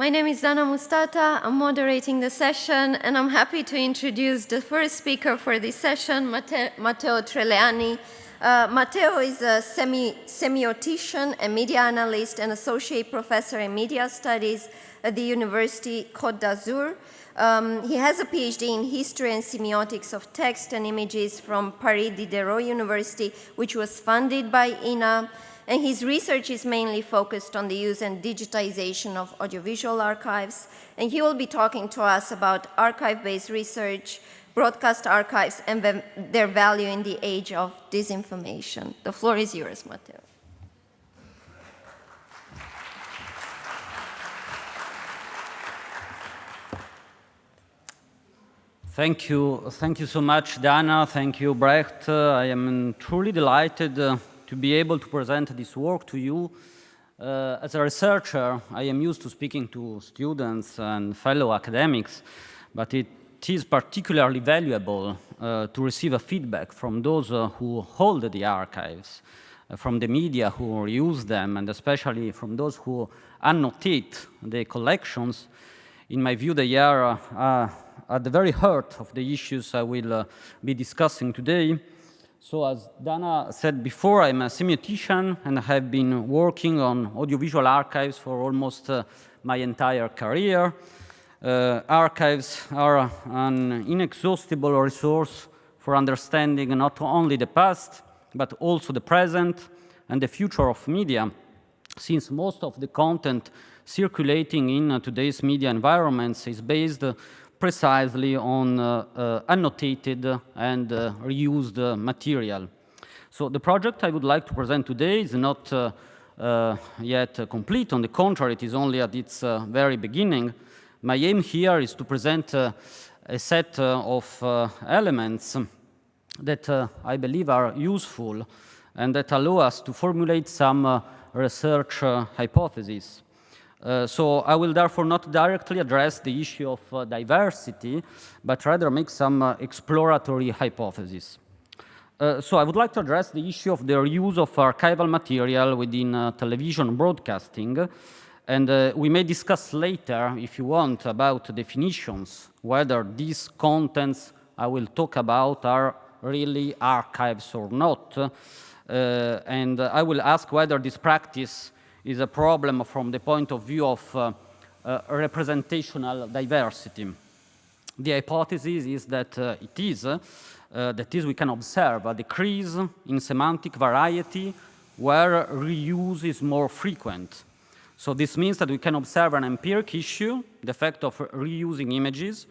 My name is Dana Mustata. I'm moderating the session, and I'm happy to introduce the first speaker for this session, Matteo Treleani. Matteo is a semiotician, a media analyst, and associate professor in media studies at the Université Côte d'Azur. He has a PhD in history and semiotics of text and images from Paris Diderot University, which was funded by INA. And his research is mainly focused on the use and digitization of audiovisual archives. And he will be talking to us about archive-based research, broadcast archives, and their value in the age of disinformation. The floor is yours, Matteo. Thank you so much, Dana. Thank you, Brecht. I am truly delighted to be able to present this work to you. As a researcher, I am used to speaking to students and fellow academics, but it is particularly valuable to receive a feedback from those who hold the archives, from the media who reuse them, and especially from those who annotate the collections. In my view, they are at the very heart of the issues I will be discussing today. So as Dana said before, I'm a semiotician and I have been working on audiovisual archives for almost my entire career. Archives are an inexhaustible resource for understanding not only the past, but also the present and the future of media, since most of the content circulating in today's media environments is based precisely on annotated and reused material. So the project I would like to present today is not yet complete. On the contrary, it is only at its very beginning. My aim here is to present a set of elements that I believe are useful and that allow us to formulate some research hypotheses. So I will therefore not directly address the issue of diversity, but rather make some exploratory hypotheses. So I would like to address the issue of the reuse of archival material within television broadcasting, and we may discuss later, if you want, about definitions, whether these contents I will talk about are really archives or not, and I will ask whether this practice is a problem from the point of view of representational diversity. The hypothesis is that we can observe a decrease in semantic variety where reuse is more frequent. So this means that we can observe an empiric issue, the effect of reusing images,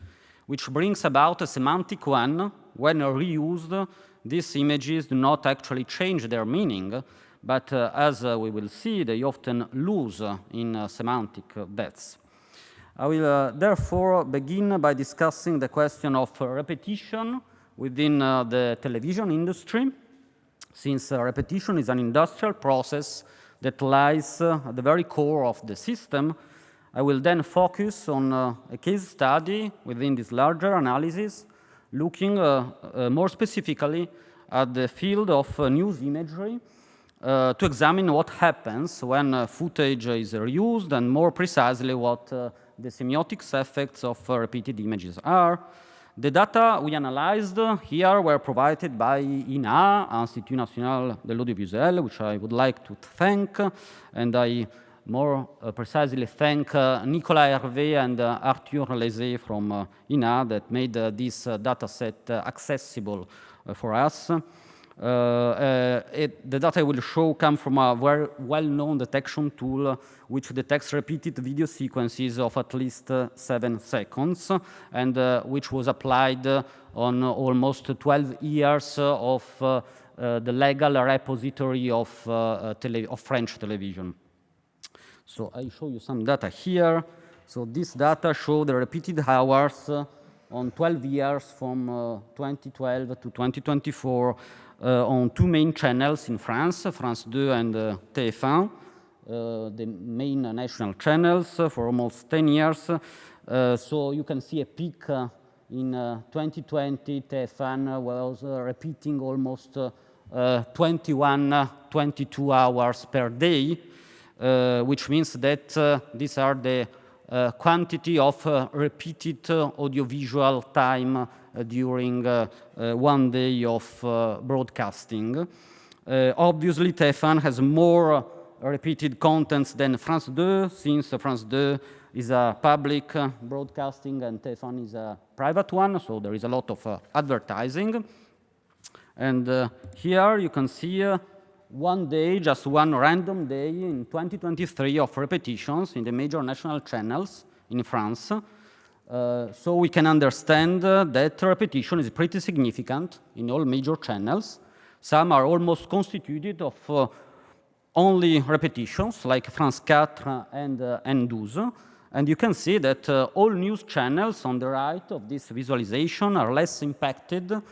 which brings about a semantic one. When reused, these images do not actually change their meaning, but as we will see, they often lose in semantic depths. I will therefore begin by discussing the question of repetition within the television industry, since repetition is an industrial process that lies at the very core of the system. I will then focus on a case study within this larger analysis, looking more specifically at the field of news imagery, to examine what happens when footage is reused, and more precisely what the semiotic effects of repeated images are. The data we analyzed here were provided by INA, Institut National de l'Audiovisual, which I would like to thank, and I more precisely thank Nicolas Hervé and Arthur Lézé from INA that made this data set accessible for us. The data I will show come from a very well-known detection tool which detects repeated video sequences of at least 7 seconds, and which was applied on almost 12 years of the legal repository of French television. So I show you some data here. So this data show the repeated hours on 12 years from 2012 to 2024 on 2 main channels in France, France 2 and TF1, the main national channels for almost 10 years. So you can see a peak in 2020. TF1 was repeating almost 22 hours per day, which means that these are the quantity of repeated audiovisual time during 1 day of broadcasting. Obviously, TF1 has more repeated contents than France 2, since France 2 is a public broadcasting and TF1 is a private one, so there is a lot of advertising. And here you can see 1 day, just one random day in 2023 of repetitions in the major national channels in France. So we can understand that repetition is pretty significant in all major channels. Some are almost constituted of only repetitions, like France 4 and 12. And you can see that all news channels on the right of this visualization are less impacted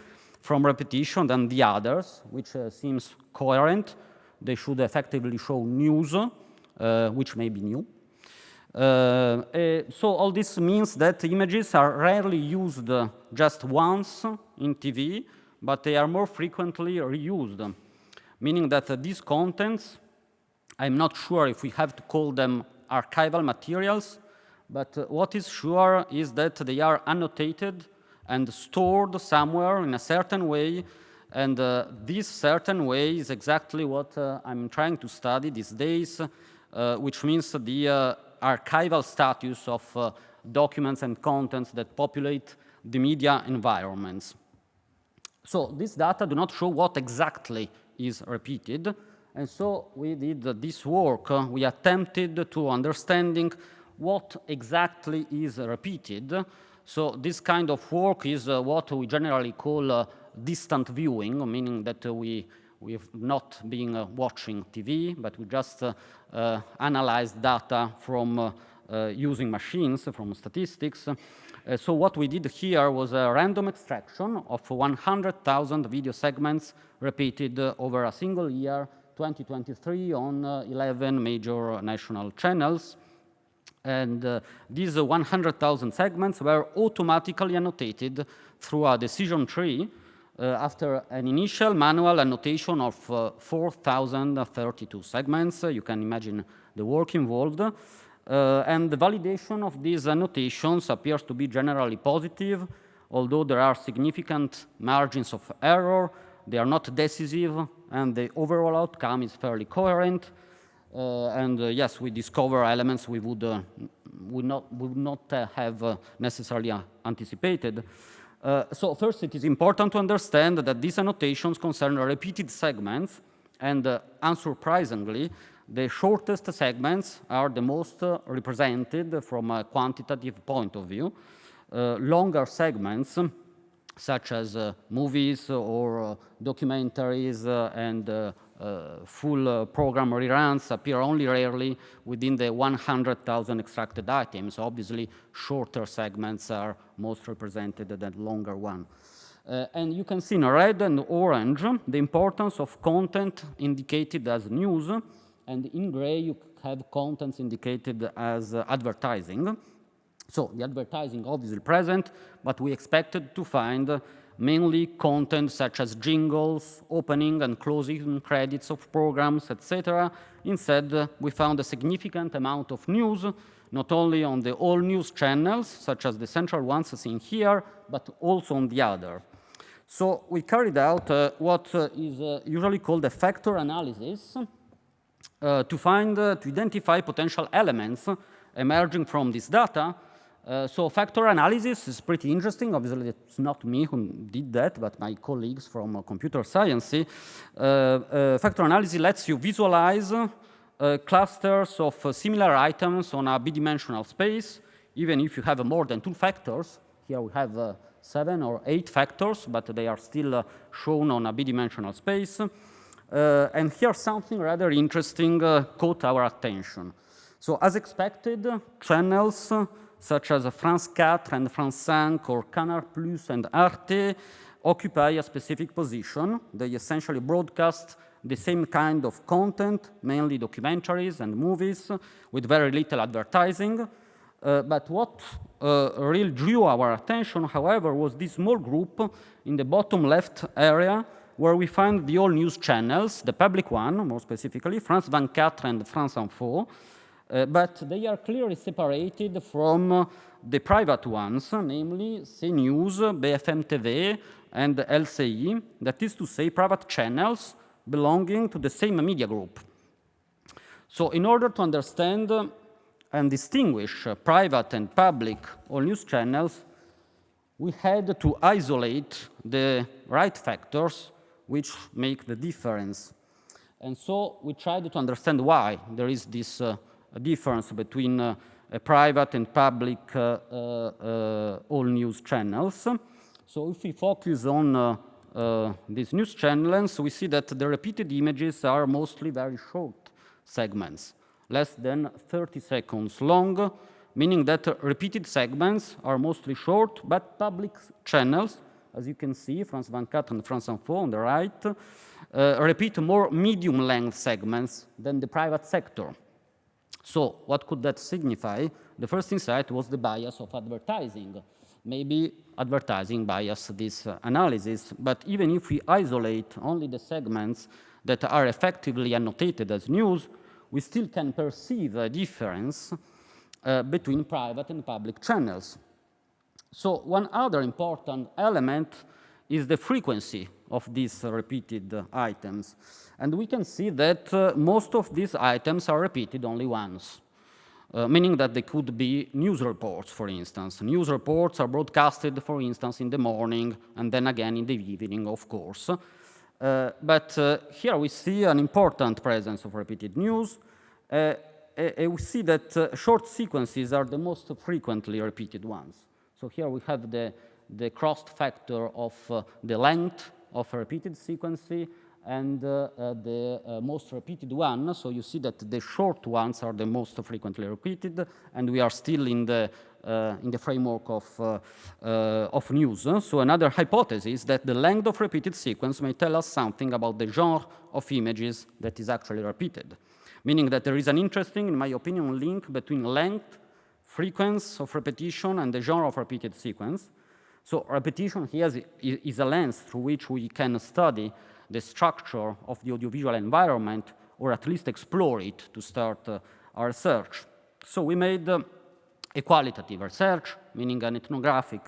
from repetition than the others, which seems coherent. They should effectively show news, which may be new. So all this means that images are rarely used just once in TV, but they are more frequently reused, meaning that these contents, I'm not sure if we have to call them archival materials, but what is sure is that they are annotated and stored somewhere in a certain way, and this certain way is exactly what I'm trying to study these days, which means the archival status of documents and contents that populate the media environments. So these data do not show what exactly is repeated, and so we did this work. We attempted to understanding what exactly is repeated. So this kind of work is what we generally call distant viewing, meaning that we've not been watching TV, but we just analyze data from using machines, from statistics. So what we did here was a random extraction of 100,000 video segments repeated over a single year, 2023, on 11 major national channels. And these 100,000 segments were automatically annotated through a decision tree after an initial manual annotation of 4,032 segments. You can imagine the work involved. And the validation of these annotations appears to be generally positive, although there are significant margins of error. They are not decisive, and the overall outcome is fairly coherent. Yes, we discover elements we would not have necessarily anticipated. So first, it is important to understand that these annotations concern repeated segments, and unsurprisingly, the shortest segments are the most represented from a quantitative point of view. Longer segments, such as movies or documentaries and full program reruns, appear only rarely within the 100,000 extracted items. Obviously, shorter segments are most represented than longer ones. And you can see in red and orange the importance of content indicated as news, and in gray you have contents indicated as advertising. So the advertising obviously present, but we expected to find mainly content such as jingles, opening and closing credits of programs, etc. Instead, we found a significant amount of news, not only on the all news channels, such as the central ones seen here, but also on the other. So we carried out what is usually called a factor analysis to identify potential elements emerging from this data. So factor analysis is pretty interesting. Obviously, it's not me who did that, but my colleagues from computer science. Factor analysis lets you visualize clusters of similar items on a bidimensional space, even if you have more than 2 factors. Here we have 7 or 8 factors, but they are still shown on a bidimensional space. And here something rather interesting caught our attention. So as expected, channels such as France 4 and France 5 or Canal Plus and Arte occupy a specific position. They essentially broadcast the same kind of content, mainly documentaries and movies, with very little advertising. But what really drew our attention, however, was this small group in the bottom left area, where we find the all news channels, the public one, more specifically, France 24 and France Info. but they are clearly separated from the private ones, namely CNews, BFM TV, and LCI, that is to say private channels belonging to the same media group. So in order to understand and distinguish private and public all news channels, we had to isolate the right factors which make the difference. And so we tried to understand why there is this difference between private and public all news channels. So if we focus on these news channels, we see that the repeated images are mostly very short segments, less than 30 seconds long, meaning that repeated segments are mostly short, but public channels, as you can see, France 24 and France Info on the right, repeat more medium-length segments than the private sector. So what could that signify? The first insight was the bias of advertising. Maybe advertising bias this analysis, but even if we isolate only the segments that are effectively annotated as news, we still can perceive a difference between private and public channels. So one other important element is the frequency of these repeated items. And we can see that most of these items are repeated only once, meaning that they could be news reports, for instance. News reports are broadcasted, for instance, in the morning and then again in the evening, of course. But here we see an important presence of repeated news. We see that short sequences are the most frequently repeated ones. So here we have the crossed factor of the length of a repeated sequence and the most repeated one. So you see that the short ones are the most frequently repeated, and we are still in the framework of news. So another hypothesis is that the length of repeated sequence may tell us something about the genre of images that is actually repeated, meaning that there is an interesting, in my opinion, link between length, frequency of repetition, and the genre of repeated sequence. So repetition here is a lens through which we can study the structure of the audiovisual environment, or at least explore it to start our research. So we made a qualitative research, meaning an ethnographic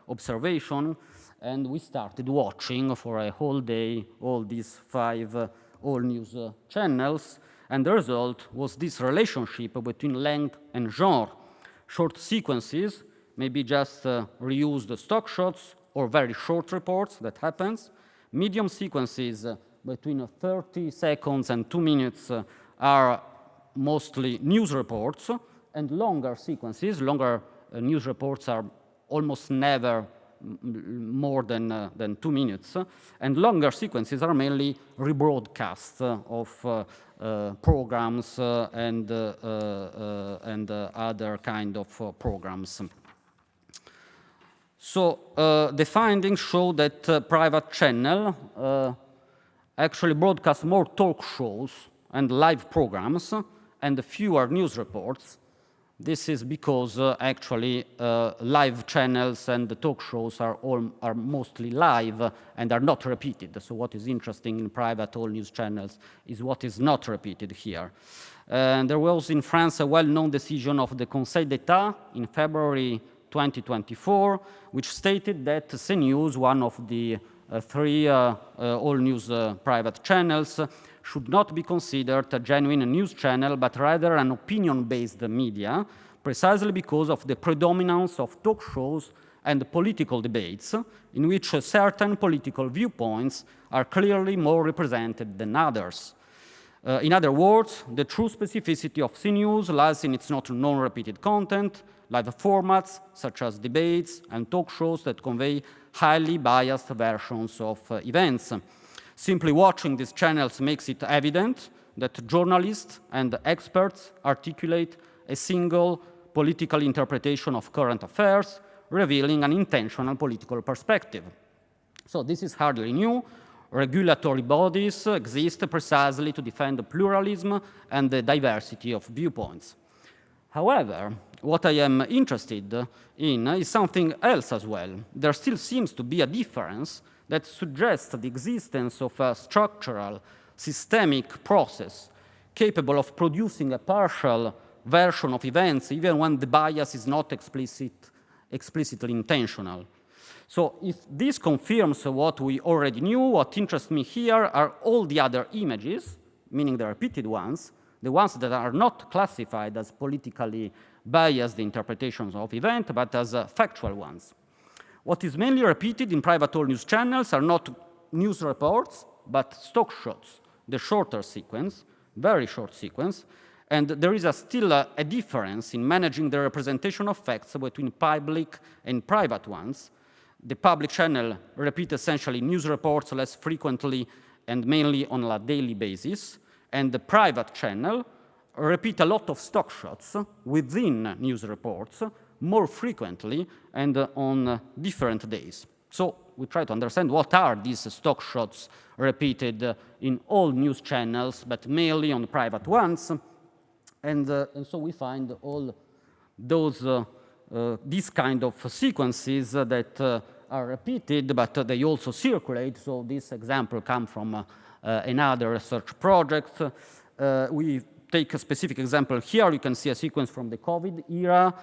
observation, and we started watching for a whole day all these 5 all news channels, and the result was this relationship between length and genre. Short sequences, maybe just reused stock shots or very short reports, that happens. Medium sequences between 30 seconds and 2 minutes are mostly news reports, and longer sequences, longer news reports are almost never more than 2 minutes, and longer sequences are mainly rebroadcasts of programs and other kind of programs. So the findings show that private channel actually broadcast more talk shows and live programs and fewer news reports. This is because actually live channels and the talk shows are mostly live and are not repeated. So what is interesting in private all news channels is what is not repeated here. There was in France a well-known decision of the Conseil d'État in February 2024, which stated that CNews, one of the 3 all news private channels, should not be considered a genuine news channel, but rather an opinion-based media, precisely because of the predominance of talk shows and political debates, in which certain political viewpoints are clearly more represented than others. In other words, the true specificity of CNews lies in its not non-repeated content, live formats such as debates and talk shows that convey highly biased versions of events. Simply watching these channels makes it evident that journalists and experts articulate a single political interpretation of current affairs, revealing an intentional political perspective. So this is hardly new. Regulatory bodies exist precisely to defend the pluralism and the diversity of viewpoints. However, what I am interested in is something else as well. There still seems to be a difference that suggests the existence of a structural, systemic process capable of producing a partial version of events, even when the bias is not explicitly intentional. So if this confirms what we already knew, what interests me here are all the other images, meaning the repeated ones, the ones that are not classified as politically biased interpretations of event, but as factual ones. What is mainly repeated in private all news channels are not news reports, but stock shots, the shorter sequence, very short sequence, and there is still a difference in managing the representation of facts between public and private ones. The public channel repeat essentially news reports less frequently and mainly on a daily basis, and the private channel repeat a lot of stock shots within news reports more frequently and on different days. So we try to understand what are these stock shots repeated in all news channels, but mainly on the private ones. And so we find all those, these kind of sequences that are repeated, but they also circulate. So this example comes from another research project. We take a specific example here. You can see a sequence from the COVID era,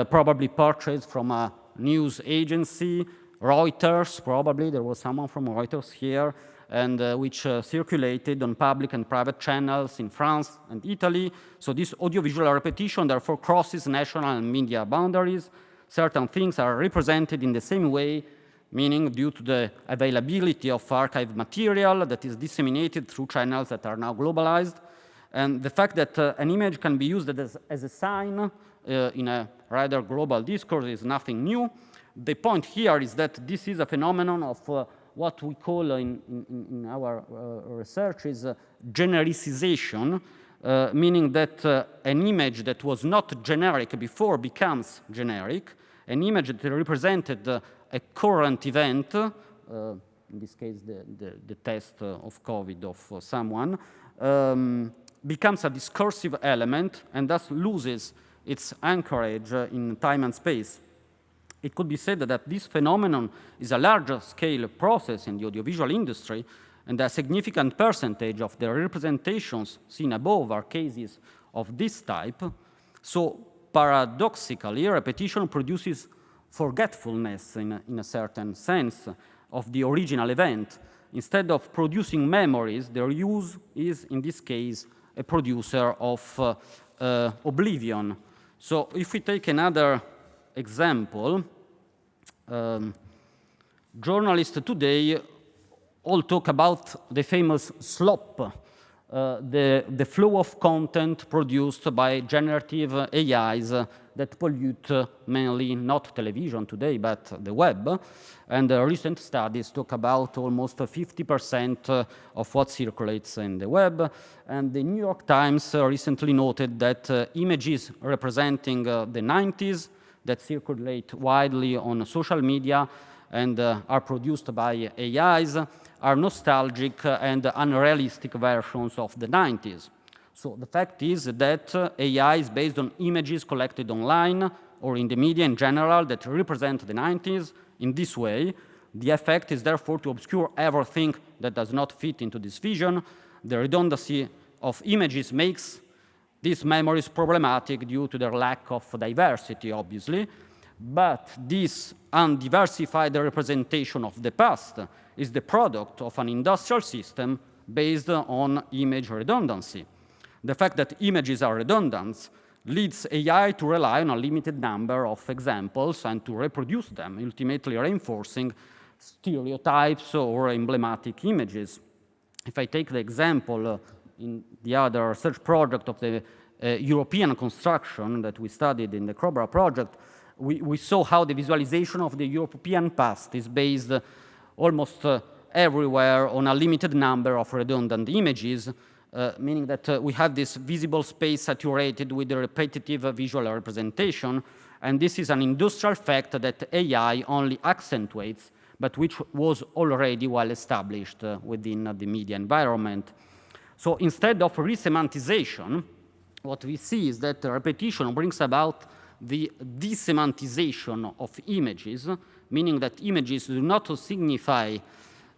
probably purchased from a news agency, Reuters, probably. There was someone from Reuters here, and which circulated on public and private channels in France and Italy. So this audiovisual repetition therefore crosses national and media boundaries. Certain things are represented in the same way, meaning due to the availability of archive material that is disseminated through channels that are now globalized. And the fact that an image can be used as a sign in a rather global discourse is nothing new. The point here is that this is a phenomenon of what we call in our research is genericization, meaning that an image that was not generic before becomes generic. An image that represented a current event, in this case the test of COVID of someone, becomes a discursive element and thus loses its anchorage in time and space. It could be said that this phenomenon is a larger scale process in the audiovisual industry, and a significant percentage of the representations seen above are cases of this type. So paradoxically, repetition produces forgetfulness in a certain sense of the original event. Instead of producing memories, their use is, in this case, a producer of oblivion. So if we take another example, journalists today all talk about the famous slop, the flow of content produced by generative AIs that pollute mainly not television today, but the web. And recent studies talk about almost 50% of what circulates in the web. And the New York Times recently noted that images representing the 90s that circulate widely on social media and are produced by AIs are nostalgic and unrealistic versions of the 90s. So the fact is that AI is based on images collected online or in the media in general that represent the 90s. In this way, the effect is therefore to obscure everything that does not fit into this vision. The redundancy of images makes these memories problematic due to their lack of diversity, obviously. But this undiversified representation of the past is the product of an industrial system based on image redundancy. The fact that images are redundant leads AI to rely on a limited number of examples and to reproduce them, ultimately reinforcing stereotypes or emblematic images. If I take the example in the other research project of the European construction that we studied in the Cobra project, we saw how the visualization of the European past is based almost everywhere on a limited number of redundant images, meaning that we have this visible space saturated with the repetitive visual representation, and this is an industrial fact that AI only accentuates, but which was already well established within the media environment. So instead of resemantization, what we see is that repetition brings about the desemantization of images, meaning that images do not signify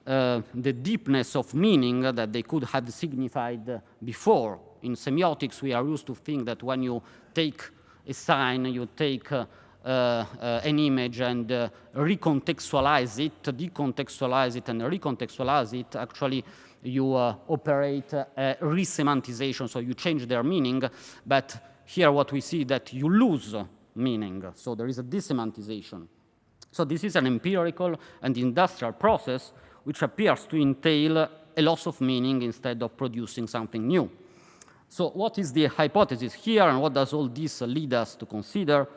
the deepness of meaning that they could have signified before In semiotics, we are used to think that when you take a sign, you take an image and recontextualize it, decontextualize it, and recontextualize it. Actually, you operate a resemantization, so you change their meaning, but here what we see that you lose meaning, so there is a dissemantization. So this is an empirical and industrial process which appears to entail a loss of meaning instead of producing something new. So what is the hypothesis here, and what does all this lead us to consider?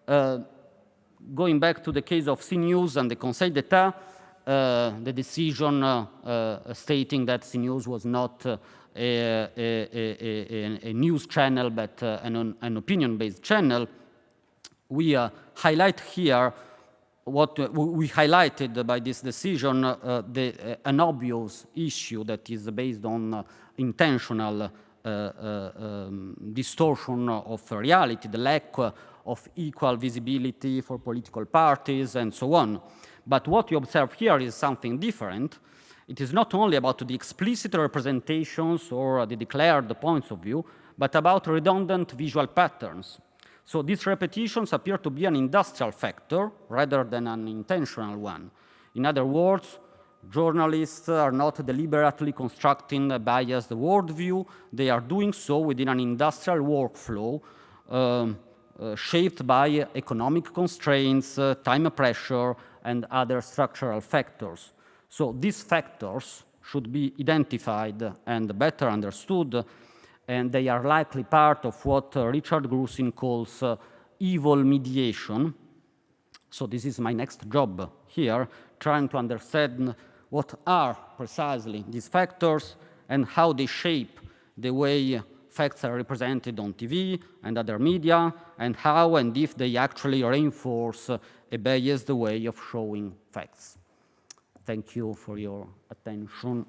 Going back to the case of CNews and the Conseil d'État, the decision stating that CNews was not a news channel but an opinion-based channel, we highlight here what we highlighted by this decision, an obvious issue that is based on intentional distortion of reality, the lack of equal visibility for political parties, and so on. But what you observe here is something different. It is not only about the explicit representations or the declared points of view, but about redundant visual patterns. So these repetitions appear to be an industrial factor rather than an intentional one. In other words, journalists are not deliberately constructing a biased worldview. They are doing so within an industrial workflow shaped by economic constraints, time pressure, and other structural factors. So these factors should be identified and better understood, and they are likely part of what Richard Grusin calls evil mediation. So this is my next job here, trying to understand what are precisely these factors and how they shape the way facts are represented on TV and other media, and how and if they actually reinforce a biased way of showing facts. Thank you for your attention.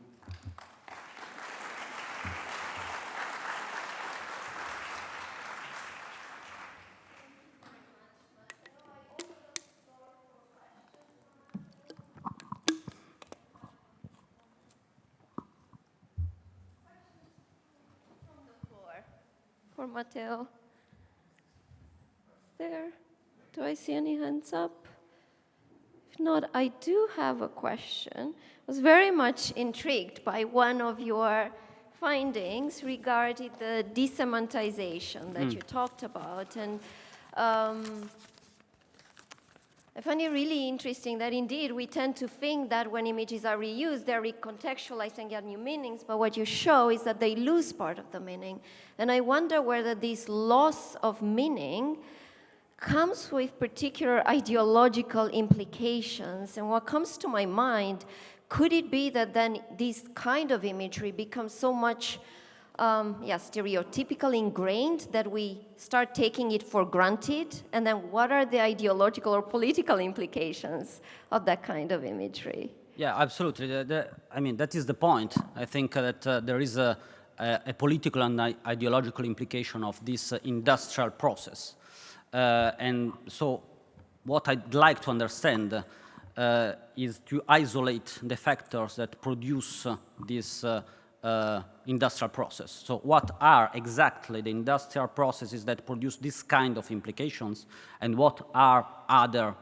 For Matteo. There. Do I see any hands up? If not, I do have a question. I was very much intrigued by one of your findings regarding the desemantization that you talked about. And I find it really interesting that indeed we tend to think that when images are reused, they're recontextualized and get new meanings, but what you show is that they lose part of the meaning. And I wonder whether this loss of meaning comes with particular ideological implications. And what comes to my mind, could it be that then this kind of imagery becomes so much stereotypical, ingrained, that we start taking it for granted? And then what are the ideological or political implications of that kind of imagery? Yeah, absolutely. I mean, that is the point. I think that there is a political and ideological implication of this industrial process. And so what I'd like to understand is to isolate the factors that produce this industrial process. So what are exactly the industrial processes that produce this kind of implications, and what are other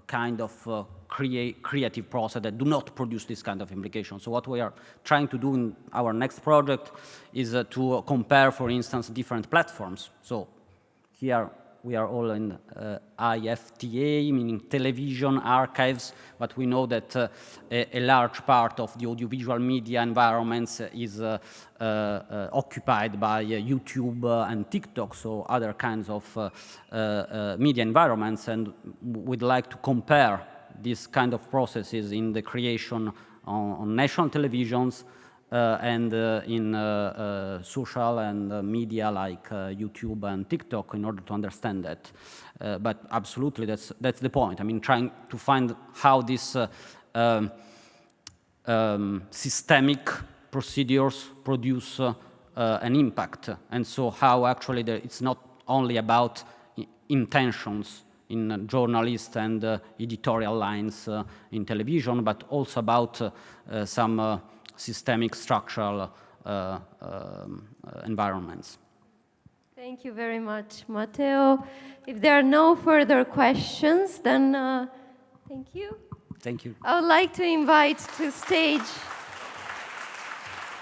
kind of creative process that do not produce this kind of implications? So what we are trying to do in our next project is to compare, for instance, different platforms. So here we are all in IFTA, meaning television archives, but we know that a large part of the audiovisual media environments is occupied by YouTube and TikTok, so other kinds of media environments, and we'd like to compare these kind of processes in the creation on national televisions and in social and media like YouTube and TikTok, in order to understand that. But absolutely, that's the point. I mean, trying to find how these systemic procedures produce an impact, and so how actually it's not only about intentions in journalists and editorial lines in television, but also about some systemic structural environments. Thank you very much, Matteo. If there are no further questions, then thank you. Thank you. I would like to invite to stage